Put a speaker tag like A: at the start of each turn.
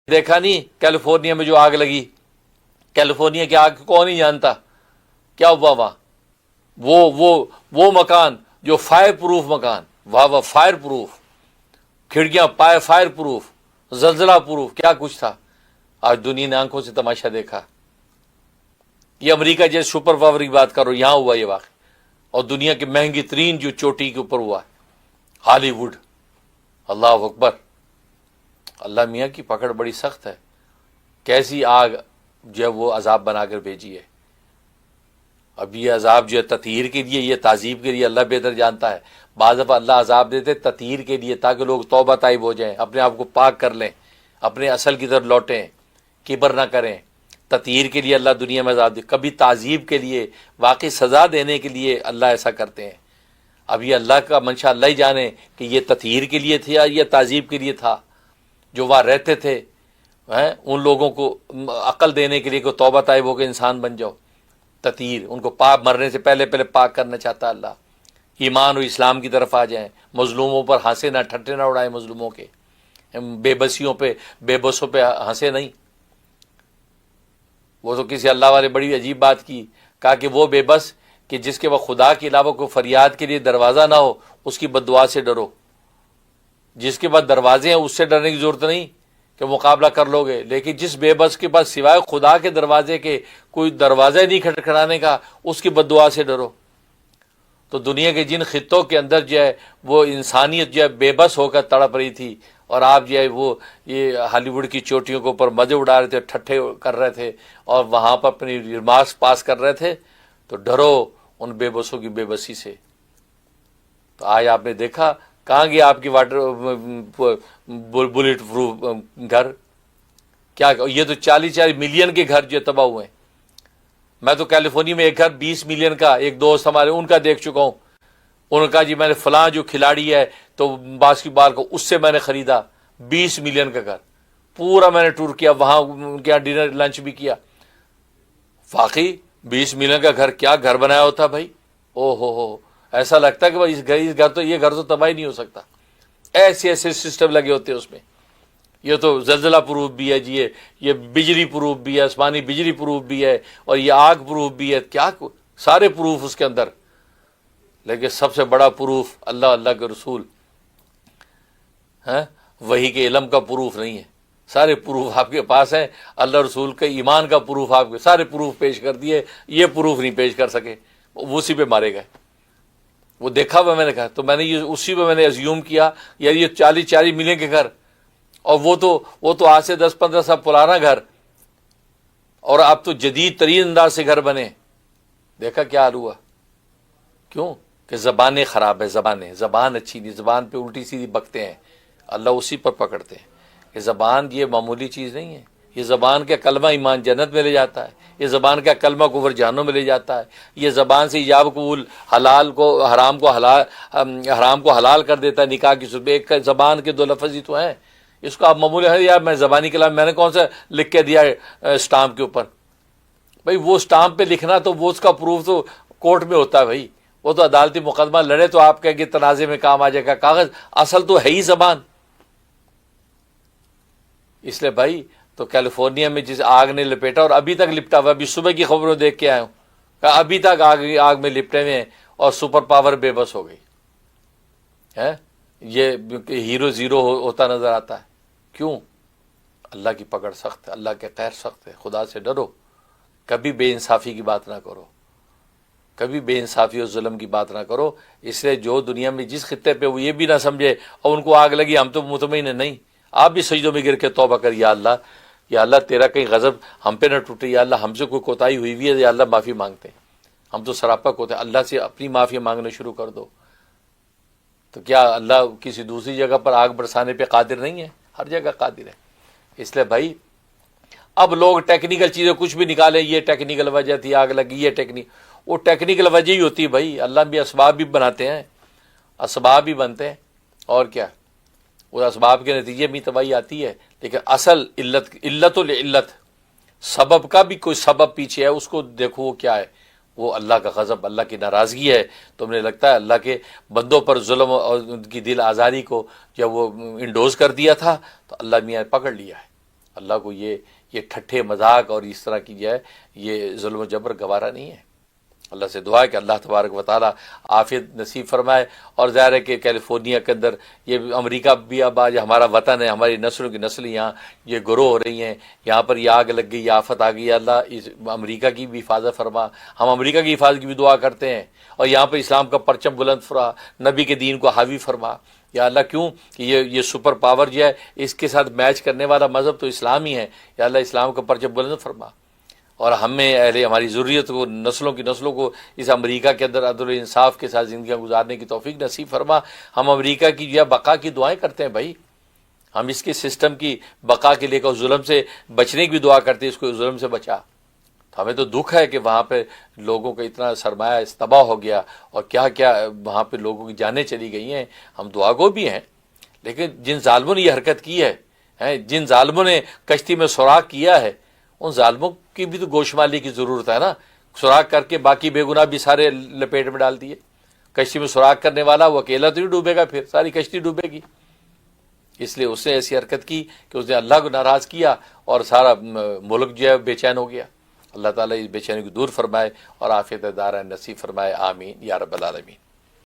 A: دیکھا نہیں کیلیفورنیا میں جو آگ لگی؟ کیلیفورنیا کی آگ کون نہیں جانتا کیا ہوا وہاں؟ وہ مکان جو فائر پروف مکان، واہ فائر پروف، کھڑکیاں پائے فائر پروف، زلزلہ پروف، کیا کچھ تھا. آج دنیا نے آنکھوں سے تماشا دیکھا. یہ امریکہ جیسے سپر پاور کی بات کرو، یہاں ہوا یہ واقعہ، اور دنیا کی مہنگی ترین جو چوٹی کے اوپر ہوا ہالی ووڈ. اللہ اکبر. اللہ میاں کی پکڑ بڑی سخت ہے. کیسی آگ جو ہے وہ عذاب بنا کر بھیجی ہے. اب یہ عذاب جو ہے تطہیر کے لیے، یہ تعذیب کے لیے اللہ بہتر جانتا ہے. بعض دفعہ اللہ عذاب دیتے تطہیر کے لیے، تاکہ لوگ توبہ طائب ہو جائیں، اپنے آپ کو پاک کر لیں، اپنے اصل کی طرف لوٹیں، کبر نہ کریں. تطہیر کے لیے اللہ دنیا میں عذاب دے، کبھی تعذیب کے لیے، واقعی سزا دینے کے لیے اللہ ایسا کرتے ہیں. اب یہ اللہ کا منشا اللہ ہی جانے کہ یہ تطہیر کے لیے تھا یا تعذیب کے لیے تھا. جو وہاں رہتے تھے ان لوگوں کو عقل دینے کے لیے کہ توبہ طائب ہو کے انسان بن جاؤ. تطہیر، ان کو پاک، مرنے سے پہلے پاک کرنا چاہتا اللہ. ایمان و اسلام کی طرف آ جائیں، مظلوموں پر ہنسے نہ، ٹھٹے نہ اڑائیں، مظلوموں کے، بے بسیوں پہ، بے بسوں پہ ہنسے نہیں. وہ تو کسی اللہ والے بڑی عجیب بات کی، کہا کہ وہ بے بس کہ جس کے وہ خدا کے علاوہ کوئی فریاد کے لیے دروازہ نہ ہو، اس کی بد دعا سے ڈرو. جس کے پاس دروازے ہیں اس سے ڈرنے کی ضرورت نہیں کہ مقابلہ کر لو گے، لیکن جس بے بس کے پاس سوائے خدا کے دروازے کے کوئی دروازہ نہیں کھٹکھٹانے کا، اس کی بد دعا سے ڈرو. تو دنیا کے جن خطوں کے اندر جو ہے وہ انسانیت جو ہے بے بس ہو کر تڑپ رہی تھی، اور آپ جو ہے وہ یہ ہالی ووڈ کی چوٹیوں کے اوپر مزے اڑا رہے تھے، ٹھٹھے کر رہے تھے، اور وہاں پر اپنی ریمارکس پاس کر رہے تھے، تو ڈرو ان بے بسوں کی بے بسی سے. تو آج آپ نے دیکھا کہاں گیا آپ کی واٹر بلٹ پروف گھر؟ کیا یہ تو 40 ملین کے گھر جو تباہ ہوئے ہیں. میں تو کیلیفورنیا میں ایک گھر 20 ملین کا، ایک دوست ہمارے ان کا دیکھ چکا ہوں. انہوں نے کہا جی میں نے فلاں جو کھلاڑی ہے تو باسکٹ بال کو، اس سے میں نے خریدا 20 ملین کا گھر. پورا میں نے ٹور کیا، وہاں ان کے یہاں ڈنر لنچ بھی کیا. واقعی 20 ملین کا گھر، کیا گھر بنایا ہوتا بھائی. او ہو ایسا لگتا ہے کہ بھائی یہ گھر تو تباہ ہی نہیں ہو سکتا. ایسے سسٹم لگے ہوتے ہیں اس میں. یہ تو زلزلہ پروف بھی ہے جی، یہ بجلی پروف بھی ہے، آسمانی بجلی پروف بھی ہے، اور یہ آگ پروف بھی ہے. کیا سارے پروف اس کے اندر. لیکن سب سے بڑا پروف اللہ کے رسول، وحی کے علم کا پروف نہیں ہے. سارے پروف آپ کے پاس ہیں. اللہ رسول کے ایمان کا پروف آپ کے سارے پروف پیش کر دیے، یہ پروف نہیں پیش کر سکے. وہ اسی پہ مارے گئے. وہ دیکھا ہوا میں نے کہا، تو میں نے یہ اسی پہ میں نے ازیوم کیا یار یہ 40 ملین کے گھر، اور وہ تو آج سے 10-15 سال پرانا گھر، اور اب تو جدید ترین انداز سے گھر بنے. دیکھا کیا حال ہوا. کیوں کہ زبانیں خراب ہے. زبان اچھی نہیں، زبان پہ الٹی سیدھی بکتے ہیں. اللہ اسی پر پکڑتے ہیں کہ زبان یہ معمولی چیز نہیں ہے. یہ زبان کا کلمہ ایمان جنت میں لے جاتا ہے. یہ زبان کا کلمہ کفر جہنم میں لے جاتا ہے. یہ زبان سے ایجاب قبول، حرام کو حلال کر دیتا ہے. نکاح کی صورت میں ایک زبان کے 2 لفظ ہی تو ہیں. اس کو آپ معمولی ہے یار میں زبانی کلام میں نے کون سا لکھ کے دیا اسٹامپ کے اوپر. بھائی وہ اسٹامپ پہ لکھنا تو وہ اس کا پروف تو کورٹ میں ہوتا ہے. بھائی وہ تو عدالتی مقدمہ لڑے تو آپ کہیں گے تنازع میں کام آ جائے گا کاغذ، اصل تو ہے ہی زبان. اس لیے بھائی تو کیلیفورنیا میں جس آگ نے لپیٹا، اور ابھی تک لپٹا ہوا، ابھی صبح کی خبروں دیکھ کے آیا ہوں کہ ابھی تک آگ میں لپٹے ہوئے ہیں، اور سپر پاور بے بس ہو گئی ہے. یہ ہیرو زیرو ہوتا نظر آتا ہے. کیوں؟ اللہ کی پکڑ سخت ہے، اللہ کے قہر سخت ہے. خدا سے ڈرو. کبھی بے انصافی کی بات نہ کرو، کبھی بے انصافی اور ظلم کی بات نہ کرو. اس لیے جو دنیا میں جس خطے پہ وہ یہ بھی نہ سمجھے اور ان کو آگ لگی ہم تو مطمئن ہیں. نہیں، آپ بھی سجدوں میں گر کے توبہ کر، یا اللہ تیرا کہیں غضب ہم پہ نہ ٹوٹے. یا اللہ ہم سے کوئی کوتاہی ہوئی ہے، یا اللہ معافی مانگتے ہیں. ہم تو سراپا کوتے ہیں. اللہ سے اپنی معافی مانگنا شروع کر دو. تو کیا اللہ کسی دوسری جگہ پر آگ برسانے پہ قادر نہیں ہے؟ ہر جگہ قادر ہے. اس لیے بھائی اب لوگ ٹیکنیکل چیزیں کچھ بھی نکالیں، یہ ٹیکنیکل وجہ تھی آگ لگی، یہ وہ ٹیکنیکل وجہ ہی ہوتی ہے بھائی. اللہ بھی اسباب بھی بناتے ہیں، اسباب بھی بنتے ہیں، اور کیا وہ اسباب کے نتیجے میں تباہی آتی ہے. لیکن اصل علت العلت، سبب کا بھی کوئی سبب پیچھے ہے، اس کو دیکھو وہ کیا ہے. وہ اللہ کا غضب، اللہ کی ناراضگی ہے. تم نے لگتا ہے اللہ کے بندوں پر ظلم اور ان کی دل آزاری کو جب وہ انڈوز کر دیا تھا تو اللہ میاں پکڑ لیا ہے. اللہ کو یہ ٹھٹھے مذاق اور اس طرح کی جو ہے یہ ظلم و جبر گوارا نہیں ہے۔ اللہ سے دعا ہے کہ اللہ تبارک و تعالیٰ عافیت نصیب فرمائے، اور ظاہر ہے کہ کیلیفورنیا کے اندر یہ امریکہ بھی اب آج ہمارا وطن ہے، ہماری نسلوں کی نسل یہاں یہ گروہ ہو رہی ہیں، یہاں پر یہ آگ لگ گئی، یہ آفت آ گئی، اللہ اس امریکہ کی بھی حفاظت فرما، ہم امریکہ کی حفاظت کی بھی دعا کرتے ہیں، اور یہاں پر اسلام کا پرچم بلند فرما، نبی کے دین کو حاوی فرما یا اللہ، کیوں کہ یہ سپر پاور جو ہے اس کے ساتھ میچ کرنے والا مذہب تو اسلام ہی ہے، یا اللہ اسلام کا پرچم بلند فرما، اور ہمیں ہماری ضروریت کو نسلوں کی نسلوں کو اس امریکہ کے اندر عدل و انصاف کے ساتھ زندگیاں گزارنے کی توفیق نصیب فرما۔ ہم امریکہ کی جو ہے بقا کی دعائیں کرتے ہیں بھائی، ہم اس کے سسٹم کی بقا کے لے کر ظلم سے بچنے کی بھی دعا کرتے ہیں، اس کو ظلم سے بچا۔ تو ہمیں تو دکھ ہے کہ وہاں پہ لوگوں کا اتنا سرمایہ تباہ ہو گیا، اور کیا کیا وہاں پہ لوگوں کی جانیں چلی گئی ہیں، ہم دعا گو بھی ہیں، لیکن جن ظالموں نے یہ حرکت کی ہے، جن ظالموں نے کشتی میں سوراخ کیا ہے، ان ظالموں کی بھی تو گوشمالی کی ضرورت ہے نا، سوراخ کر کے باقی بے گناہ بھی سارے لپیٹ میں ڈال دیے۔ کشتی میں سوراخ کرنے والا وہ اکیلا تو نہیں ڈوبے گا، پھر ساری کشتی ڈوبے گی۔ اس لیے اس نے ایسی حرکت کی کہ اس نے اللہ کو ناراض کیا، اور سارا ملک جو ہے بے چین ہو گیا۔ اللہ تعالیٰ اس بے چینی کو دور فرمائے اور عافیت دارا نصیب فرمائے، آمین یا رب العالمین۔